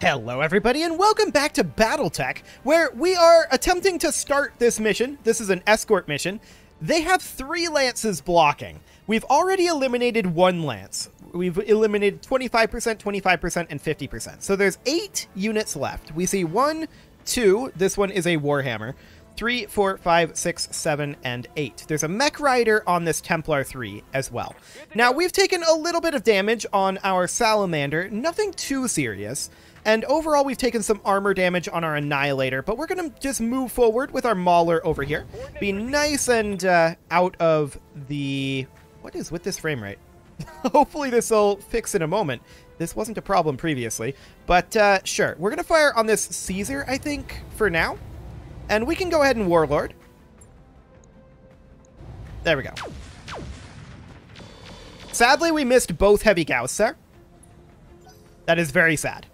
Hello everybody and welcome back to RogueTech, where we are attempting to start this mission. This is an escort mission. They have 3 lances blocking. We've already eliminated 1 lance. We've eliminated 25%, 25%, and 50%. So there's 8 units left. We see 1, 2, this one is a Warhammer, 3, 4, 5, 6, 7, and 8. There's a Mech Rider on this Templar 3 as well. Now, we've taken a little bit of damage on our Salamander, nothing too serious. And overall, we've taken some armor damage on our Annihilator, but we're going to just move forward with our Mauler over here. Be nice and out of the... What is with this frame rate? Hopefully this will fix in a moment. This wasn't a problem previously, but sure. We're going to fire on this Caesar, I think, for now. And we can go ahead and Warlord. There we go. Sadly, we missed both heavy Gauss there. That is very sad.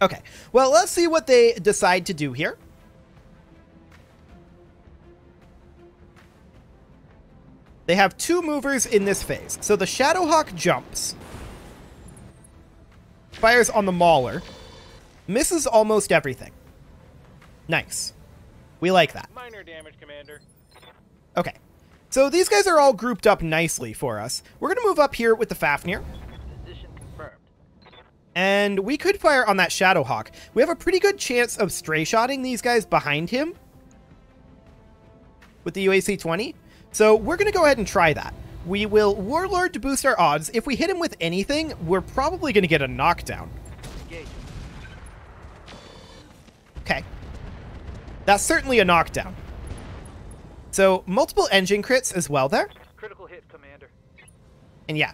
Okay, well, let's see what they decide to do here. They have 2 movers in this phase. So the Shadowhawk jumps, fires on the Mauler, misses almost everything. Nice. We like that. Minor damage, Commander. Okay, so these guys are all grouped up nicely for us. We're going to move up here with the Fafnir. And we could fire on that Shadowhawk. We have a pretty good chance of stray-shotting these guys behind him with the UAC-20. So we're going to go ahead and try that. We will Warlord to boost our odds. If we hit him with anything, we're probably going to get a knockdown. Okay. That's certainly a knockdown. So multiple engine crits as well there. Critical hit, Commander. And yeah.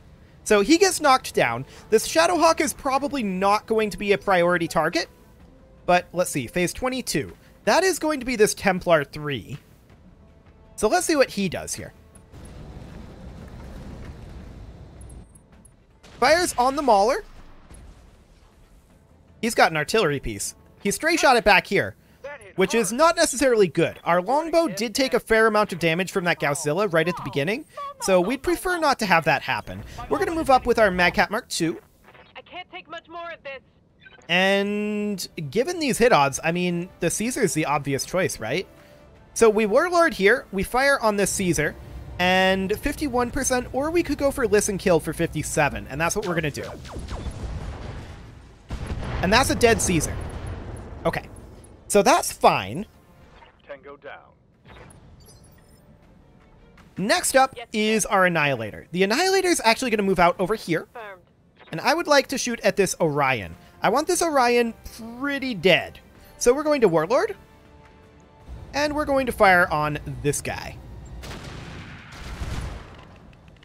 So he gets knocked down. This Shadowhawk is probably not going to be a priority target. But let's see. Phase 22. That is going to be this Templar 3. So let's see what he does here. Fires on the Mauler. He's got an artillery piece. He stray shot it back here, which is not necessarily good. Our longbow did take a fair amount of damage from that Gaussilla right at the beginning, so we'd prefer not to have that happen. We're going to move up with our Magcat Mark II. I can't take much more of this. And given these hit odds, I mean, the Caesar's the obvious choice, right? So we Warlord here, we fire on this Caesar, and 51%, or we could go for Listen Kill for 57, and that's what we're going to do. And that's a dead Caesar. Okay. So that's fine. Tango down. Next up is our Annihilator. The Annihilator is actually going to move out over here. And I would like to shoot at this Orion. I want this Orion pretty dead. So we're going to Warlord. And we're going to fire on this guy.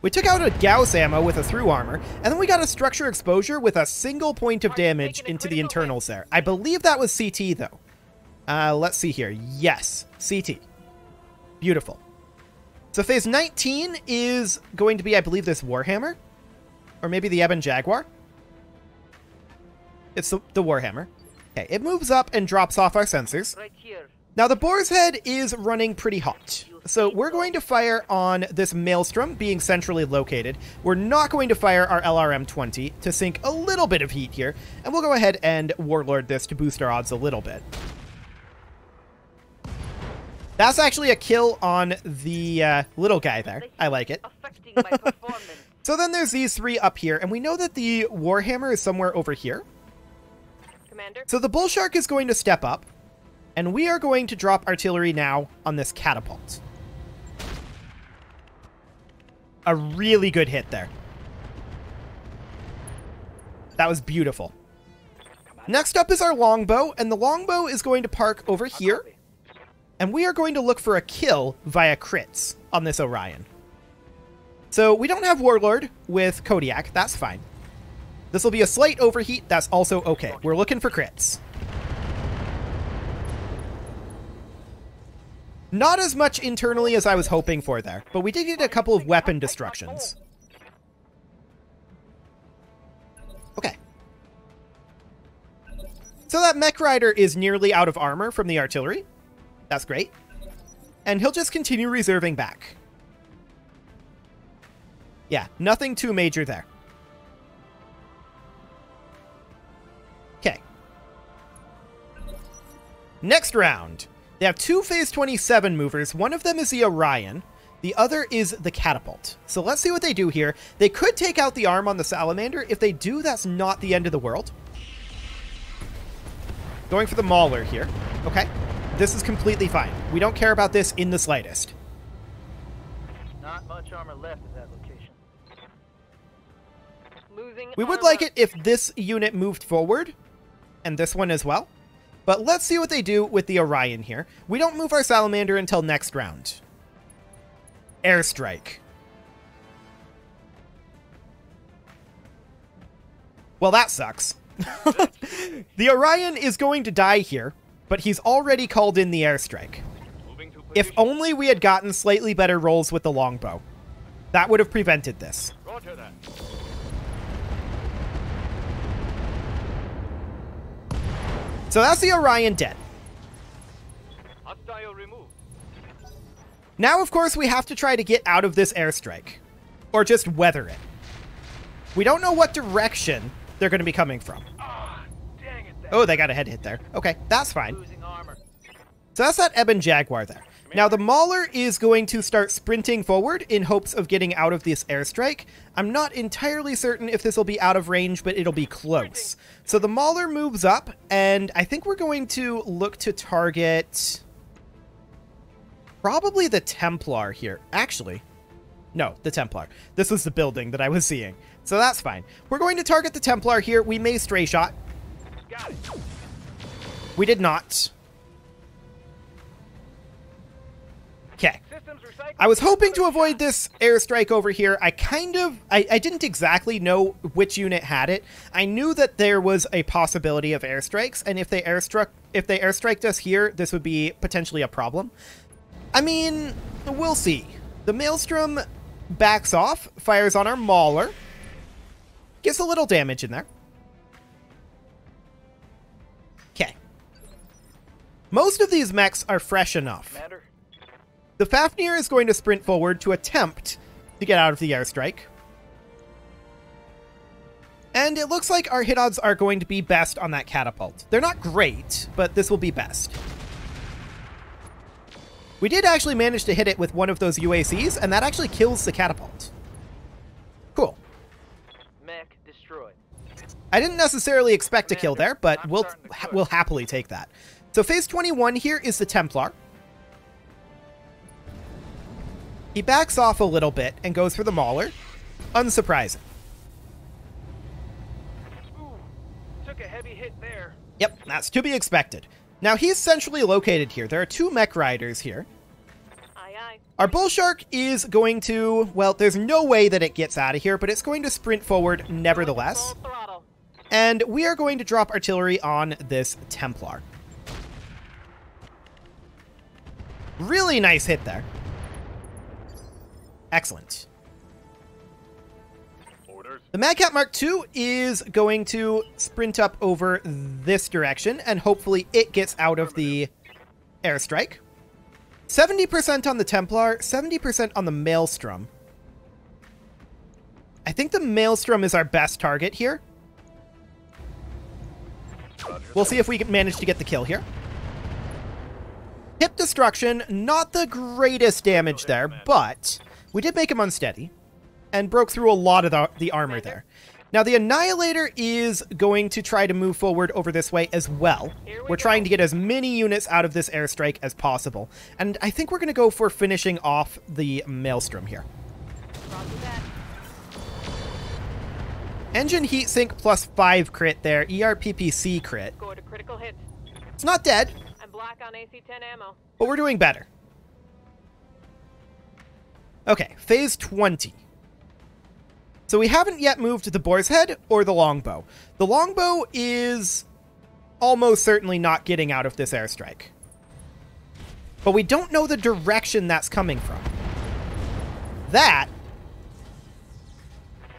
We took out a Gauss ammo with a through armor, and then we got a structure exposure with a single point of damage into the internals there. I believe that was CT, though. Let's see here. Yes, CT. Beautiful. So phase 19 is going to be, I believe, this Warhammer. Or maybe the Ebon Jaguar. It's the Warhammer. Okay, it moves up and drops off our sensors. Right here. Now the Boar's Head is running pretty hot. So we're going to fire on this Maelstrom being centrally located. We're not going to fire our LRM-20 to sink a little bit of heat here. And we'll go ahead and Warlord this to boost our odds a little bit. That's actually a kill on the little guy there. I like it. So then there's these 3 up here, and we know that the Warhammer is somewhere over here. Commander? So the Bull Shark is going to step up, and we are going to drop artillery now on this catapult. A really good hit there. That was beautiful. Next up is our longbow, and the longbow is going to park over here. And we are going to look for a kill via crits on this Orion. So we don't have Warlord with Kodiak. That's fine. This will be a slight overheat. That's also okay. We're looking for crits. Not as much internally as I was hoping for there, but we did get a couple of weapon destructions. Okay. So that Mech Rider is nearly out of armor from the artillery. That's great. And he'll just continue reserving back. Yeah, nothing too major there. Next round. They have two Phase 27 movers. One of them is the Orion. The other is the Catapult. So let's see what they do here. They could take out the arm on the Salamander. If they do, that's not the end of the world. Going for the Mauler here. Okay. This is completely fine. We don't care about this in the slightest. Not much armor left at that location. Losing We would armor. like it if this unit moved forward, and this one as well. But let's see what they do with the Orion here. We don't move our Salamander until next round. Airstrike. Well, that sucks. The Orion is going to die here, but he's already called in the airstrike. Moving to If position. only we had gotten slightly better rolls with the longbow. That would have prevented this. Roger that. So that's the Orion dead. Hostile removed. Now, of course, we have to try to get out of this airstrike. Or just weather it. We don't know what direction they're going to be coming from. Ah, dang it. Oh, they got a head hit there. Okay, that's fine. Losing armor. So that's that Ebon Jaguar there. Now, the Mauler is going to start sprinting forward in hopes of getting out of this airstrike. I'm not entirely certain if this will be out of range, but it'll be close. So the Mauler moves up, and I think we're going to look to target probably the Templar here. Actually, no, the Templar. This was the building that I was seeing. So that's fine. We're going to target the Templar here. We may stray shot. Got it. We did not. Okay. Systems recycled. I was hoping to avoid this airstrike over here. I didn't exactly know which unit had it. I knew that there was a possibility of airstrikes, and if they airstriked us here, this would be potentially a problem. I mean, we'll see. The Maelstrom backs off, fires on our Mauler. Gets a little damage in there. Okay. Most of these mechs are fresh enough. Commander. The Fafnir is going to sprint forward to attempt to get out of the airstrike. And it looks like our hit odds are going to be best on that catapult. They're not great, but this will be best. We did actually manage to hit it with one of those UACs, and that actually kills the catapult. Cool. Mech destroyed. I didn't necessarily expect a kill there, but we'll happily take that. So phase 21 here is the Templar. He backs off a little bit and goes for the Mauler. Unsurprising. Ooh, took a heavy hit there. Yep, that's to be expected. Now, he's centrally located here. There are two mech riders here. Aye, aye. Our Bull Shark is going to... Well, there's no way that it gets out of here, but it's going to sprint forward nevertheless. Full throttle. And we are going to drop artillery on this Templar. Really nice hit there. Excellent. Orders. The Madcat Mark II is going to sprint up over this direction, and hopefully it gets out of the airstrike. 70% on the Templar, 70% on the Maelstrom. I think the Maelstrom is our best target here. We'll see if we can manage to get the kill here. Hip destruction, not the greatest damage there, but we did make him unsteady and broke through a lot of the armor there. Now, the Annihilator is going to try to move forward over this way as well. We're trying to get as many units out of this airstrike as possible. And I think we're going to go for finishing off the Maelstrom here. Roger that. Engine heatsink plus 5 crit there. ERPPC crit. Scored a critical hit. It's not dead, I'm black on AC-10 ammo. but we're doing better. Okay, phase 20. So we haven't yet moved to the Boar's Head or the Longbow. The Longbow is almost certainly not getting out of this airstrike. But we don't know the direction that's coming from. That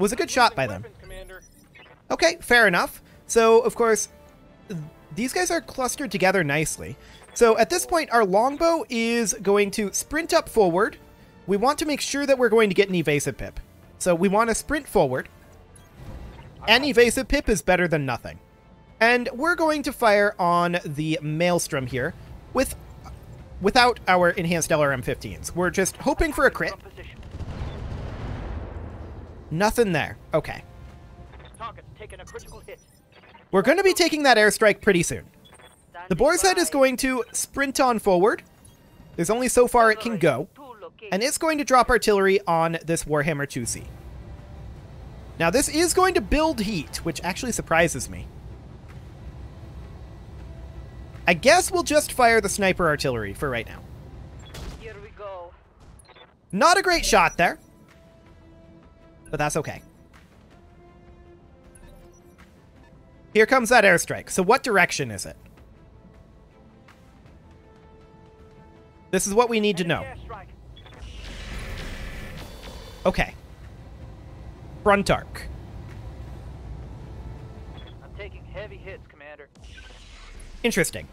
was a good shot by them. Weapons, Commander. Okay, fair enough. So, of course, these guys are clustered together nicely. So at this point, our Longbow is going to sprint up forward. We want to make sure that we're going to get an evasive pip. So we want to sprint forward. An evasive pip is better than nothing. And we're going to fire on the Maelstrom here without our enhanced LRM-15s. We're just hoping for a crit. Nothing there. Okay. Target's taking a critical hit. We're going to be taking that airstrike pretty soon. The Boar's Head is going to sprint on forward. There's only so far it can go. And it's going to drop artillery on this Warhammer 2C. Now, this is going to build heat, which actually surprises me. I guess we'll just fire the sniper artillery for right now. Here we go. Not a great shot there, but that's okay. Here comes that airstrike. So what direction is it? This is what we need to know. Okay. Front arc. I'm taking heavy hits, Commander. Interesting.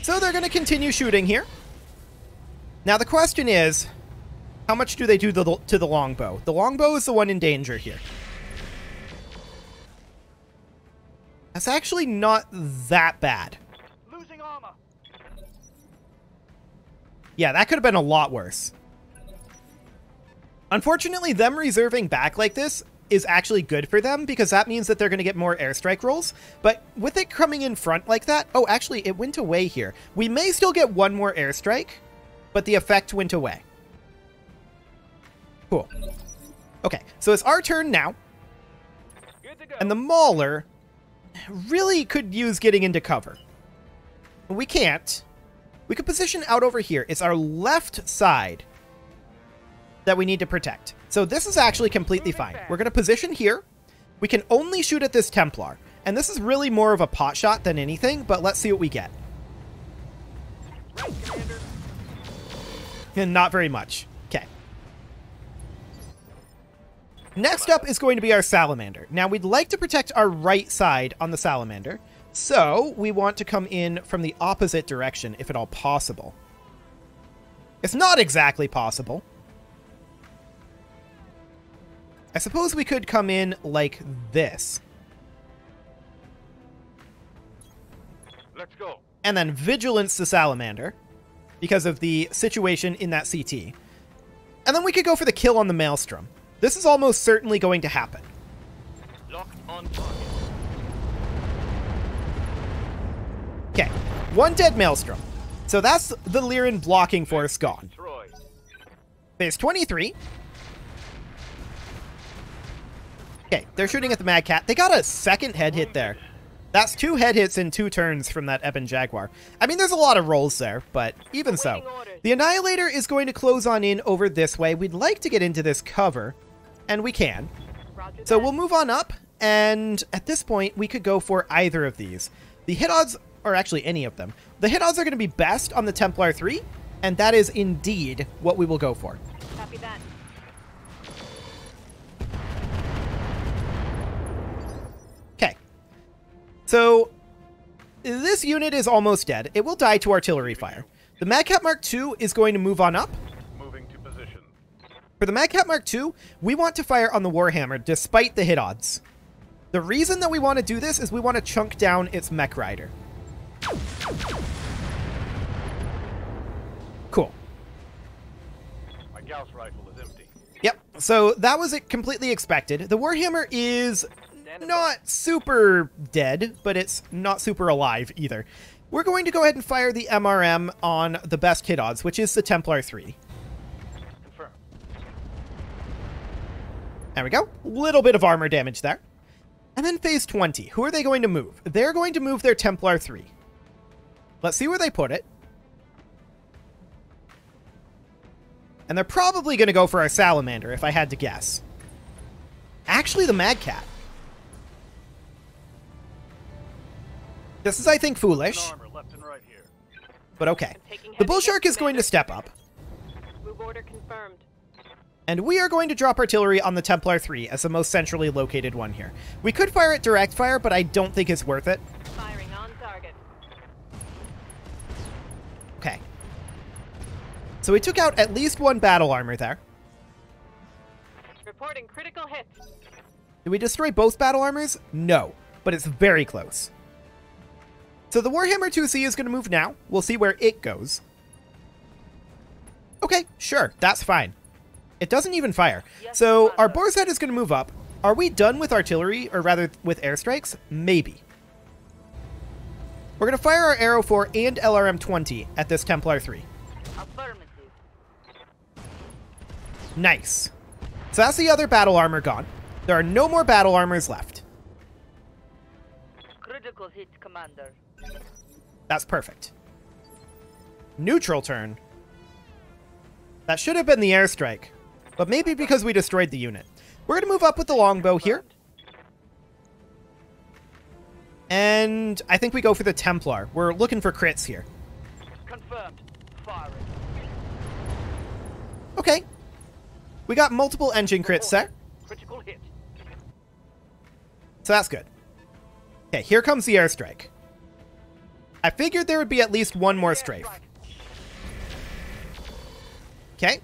So they're going to continue shooting here. Now the question is, how much do they do to the longbow? The longbow is the one in danger here. That's actually not that bad. Losing armor. Yeah, that could have been a lot worse. Unfortunately, them reserving back like this is actually good for them because that means that they're going to get more airstrike rolls. But with it coming in front like that... Oh, actually, it went away here. We may still get one more airstrike, but the effect went away. Cool. Okay, so it's our turn now. Good to go. And the Mauler really could use getting into cover. We can't. We could position out over here. It's our left side that we need to protect. So this is actually completely fine. We're going to position here. We can only shoot at this Templar. And this is really more of a pot shot than anything, but let's see what we get. Right, Commander. And not very much. Okay. Next up is going to be our Salamander. Now, we'd like to protect our right side on the Salamander, so we want to come in from the opposite direction, if at all possible. It's not exactly possible. I suppose we could come in like this. Let's go. And then Vigilance the Salamander, because of the situation in that CT. And then we could go for the kill on the Maelstrom. This is almost certainly going to happen. Locked on target. Okay, one dead Maelstrom. So that's the Lyran blocking force gone. Troy. Phase 23. Okay, they're shooting at the Mad Cat. They got a second head hit there. That's 2 head hits in 2 turns from that Ebon Jaguar. I mean, there's a lot of rolls there, but even so. The Annihilator is going to close on in over this way. We'd like to get into this cover, and we can. So we'll move on up, and at this point, we could go for either of these. The hit odds, or actually any of them, the hit odds are going to be best on the Templar 3, and that is indeed what we will go for. Copy that. Okay. So, this unit is almost dead. It will die to artillery fire. The Madcat Mark II is going to move on up. Moving to position. For the Madcat Mark II, we want to fire on the Warhammer despite the hit odds. The reason that we want to do this is we want to chunk down its mech rider. Cool. My Gauss rifle is empty. Yep, so that was it completely expected. The Warhammer is not super dead, but it's not super alive either. We're going to go ahead and fire the MRM on the best hit odds, which is the Templar 3. Confirm. There we go. Little bit of armor damage there. And then phase 20. Who are they going to move? They're going to move their Templar 3. Let's see where they put it. And they're probably going to go for our Salamander, if I had to guess. Actually, the Mad Cat. This is, I think, foolish. Armor left and right here. But okay. The Bull Shark is going to step up. Move order confirmed. And we are going to drop artillery on the Templar 3 as the most centrally located one here. We could fire it direct fire, but I don't think it's worth it. Firing on target. Okay. So we took out at least one battle armor there. Reporting critical hits. Did we destroy both battle armors? No, but it's very close. So the Warhammer 2C is going to move now. We'll see where it goes. Okay, sure, that's fine. It doesn't even fire. So our boar's head is going to move up. Are we done with artillery, or rather with airstrikes? Maybe. We're going to fire our Arrow 4 and LRM-20 at this Templar 3. Affirmative. Nice. So that's the other battle armor gone. There are no more battle armors left. Critical hit, Commander. That's perfect. Neutral turn. That should have been the airstrike, but maybe because we destroyed the unit. We're going to move up with the longbow here. And I think we go for the Templar. We're looking for crits here. Confirmed. Firing. Okay. We got multiple engine crits there. Critical hit. So that's good. Okay, here comes the airstrike. I figured there would be at least one more strafe. Okay.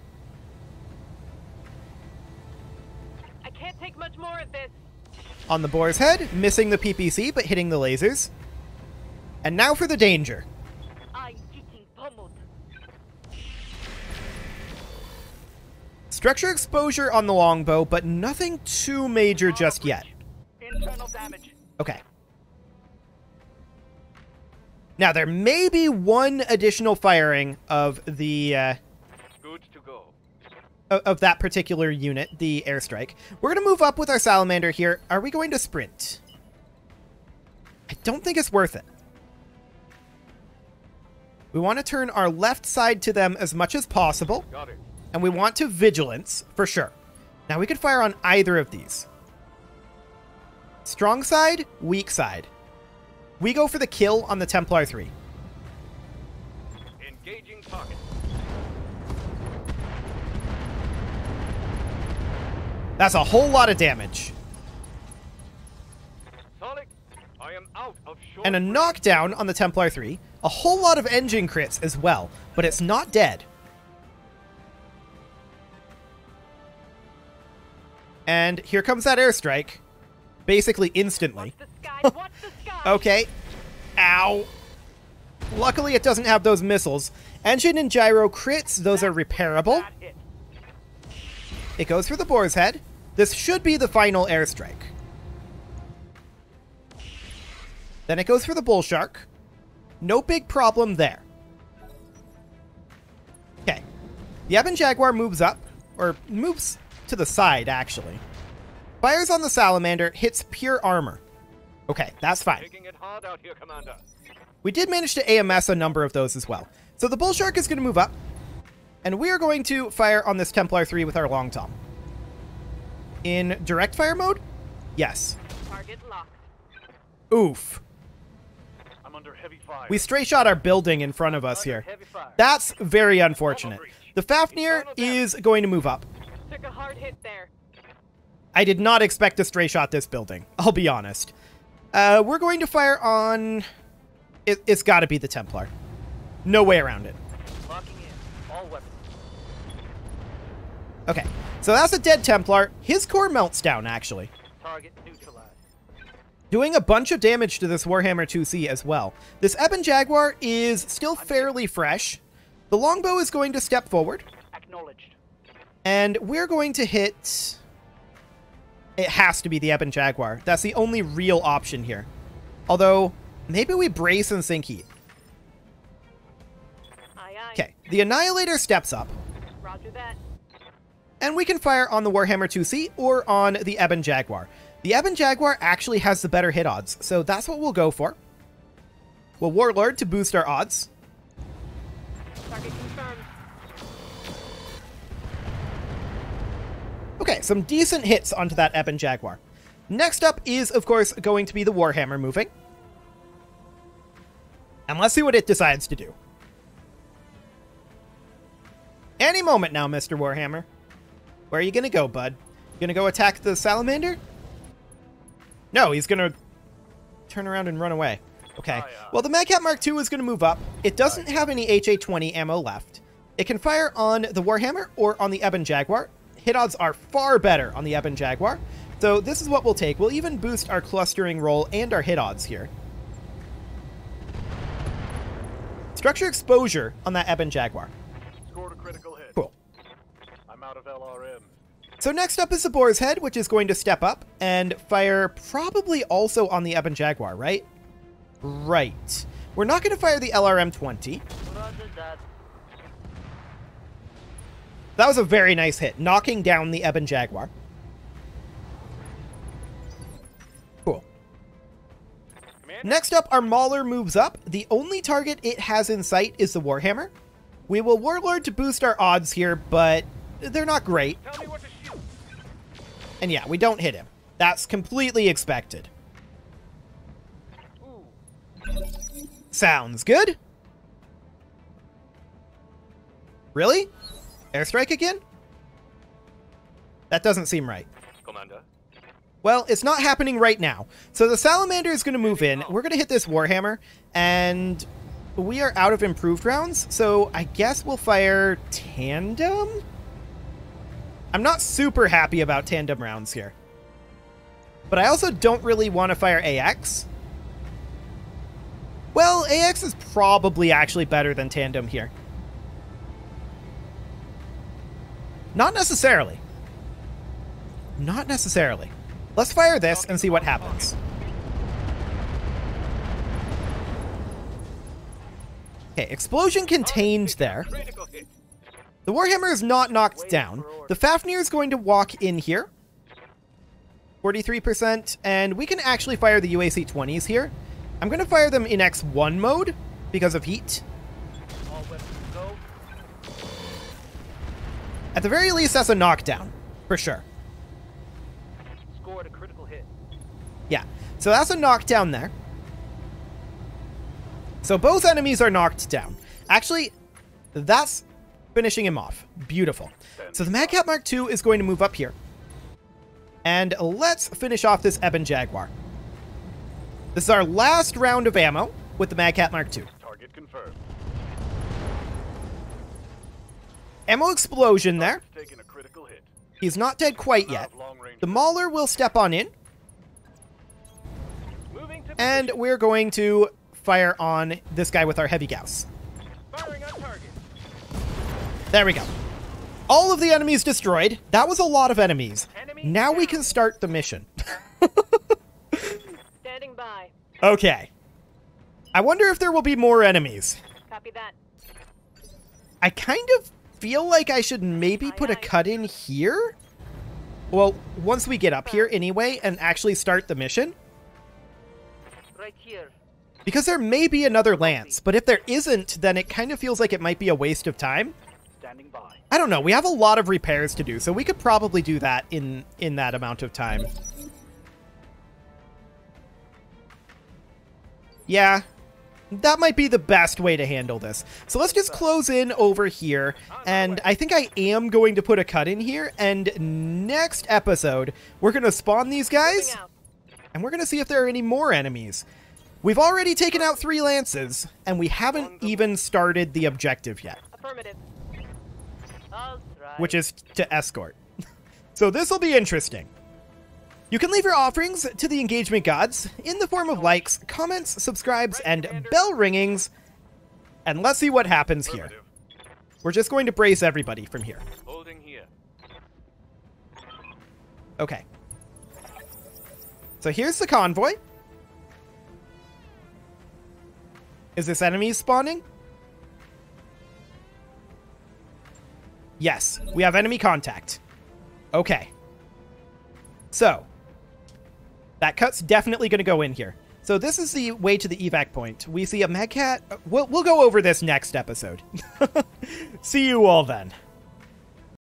I can't take much more of this. On the boar's head, missing the PPC, but hitting the lasers. And now for the danger. I'm getting pummeled. Structure exposure on the longbow, but nothing too major just yet. Internal damage. Okay. Now, there may be one additional firing of the, Good to go. of that particular unit, the airstrike. We're going to move up with our Salamander here. Are we going to sprint? I don't think it's worth it. We want to turn our left side to them as much as possible. Got it. And we want to vigilance, for sure. Now, we could fire on either of these. Strong side, weak side. We go for the kill on the Templar 3. Engaging target. That's a whole lot of damage. Solid. I am out of short. And a knockdown on the Templar 3. A whole lot of engine crits as well, but it's not dead. And here comes that airstrike. Basically instantly. Watch the sky. Watch the sky. Okay. Ow. Luckily, it doesn't have those missiles. Engine and gyro crits, those are repairable. Bad hit. It goes for the boar's head. This should be the final airstrike. Then it goes for the bull shark. No big problem there. Okay. The Ebon Jaguar moves up, or moves to the side, actually. Fires on the Salamander, hits pure armor. Okay, that's fine. Taking it hard out here, Commander. We did manage to AMS a number of those as well. So the bull shark is going to move up, and we are going to fire on this Templar 3 with our long tom. In direct fire mode? Yes. Target locked. Oof. I'm under heavy fire. We stray shot our building in front of us Under here. heavy fire. That's very unfortunate. The Fafnir is going to move up. Took a hard hit there. I did not expect to stray shot this building, I'll be honest. We're going to fire on... It's got to be the Templar. No way around it. Locking in. All weapons. Okay, so that's a dead Templar. His core melts down, actually. Target neutralized. Doing a bunch of damage to this Warhammer 2C as well. This Ebon Jaguar is still fairly fresh. The longbow is going to step forward. Acknowledged. And we're going to hit... It has to be the Ebon Jaguar. That's the only real option here. Although, maybe we brace and sink heat. Aye, aye. Okay, the Annihilator steps up. Roger that. And we can fire on the Warhammer 2C or on the Ebon Jaguar. The Ebon Jaguar actually has the better hit odds, so that's what we'll go for. We'll Warlord to boost our odds. Target confirmed. Okay, some decent hits onto that Ebon Jaguar. Next up is, of course, going to be the Warhammer moving. And let's see what it decides to do. Any moment now, Mr. Warhammer. Where are you going to go, bud? Going to go attack the Salamander? No, he's going to turn around and run away. Okay. Well, the Madcap Mark II is going to move up. It doesn't have any HA-20 ammo left. It can fire on the Warhammer or on the Ebon Jaguar. Hit odds are far better on the Ebon Jaguar. So this is what we'll take. We'll even boost our clustering roll and our hit odds here. Structure exposure on that Ebon Jaguar. Scored a critical hit. Cool. I'm out of LRM. So next up is the Boar's Head, which is going to step up and fire probably also on the Ebon Jaguar, right? Right. We're not going to fire the LRM-20. Roger that. That was a very nice hit, knocking down the Ebon Jaguar. Cool. Commander? Next up, our Mauler moves up. The only target it has in sight is the Warhammer. We will Warlord to boost our odds here, but they're not great. Tell me what to shoot. And yeah, we don't hit him. That's completely expected. Ooh. Sounds good. Really? Airstrike again? That doesn't seem right. Commander. Well, it's not happening right now. So the Salamander is going to move in. We're going to hit this Warhammer, and we are out of improved rounds, so I guess we'll fire tandem? I'm not super happy about tandem rounds here. But I also don't really want to fire AX. Well, AX is probably actually better than tandem here. Not necessarily. Not necessarily. Let's fire this and see what happens. Okay, explosion contained there. Critical hit. The Warhammer is not knocked down. The Fafnir is going to walk in here. 43%, and we can actually fire the UAC-20s here. I'm going to fire them in X1 mode because of heat. All weapons go. At the very least, that's a knockdown, for sure. Scored a critical hit. Yeah, so that's a knockdown there. So both enemies are knocked down. Actually, that's finishing him off. Beautiful. So the Madcap Mark II is going to move up here. And let's finish off this Ebon Jaguar. This is our last round of ammo with the Madcap Mark II. Target confirmed. Ammo explosion there. Taking a critical hit. He's not dead quite Out yet. of long range. The Mauler will step on in, Moving to and position. we're going to fire on this guy with our heavy Gauss. Firing on target. There we go. All of the enemies destroyed. That was a lot of enemies. Enemy Now we down. can start the mission. Standing by. Okay. I wonder if there will be more enemies. Copy that. I kind of feel like I should maybe put a cut in here. Well, once we get up here anyway and actually start the mission. Right here. Because there may be another lance, but if there isn't, then it kind of feels like it might be a waste of time. Standing by. I don't know, we have a lot of repairs to do, so we could probably do that in that amount of time. Yeah, that might be the best way to handle this. So let's just close in over here, and I think I am going to put a cut in here, and next episode, we're going to spawn these guys, Moving out. and we're going to see if there are any more enemies. We've already taken out 3 lances, and we haven't even started the objective yet, Affirmative. I'll try. which is to escort. So this will be interesting. You can leave your offerings to the engagement gods in the form of likes, comments, subscribes, and bell ringings. And let's see what happens here. Affirmative. We're just going to brace everybody from here. Holding here. Okay. So here's the convoy. Is this enemy spawning? Yes, we have enemy contact. Okay. So, that cut's definitely going to go in here. So this is the way to the evac point. We see a Magcat. We'll go over this next episode. See you all then.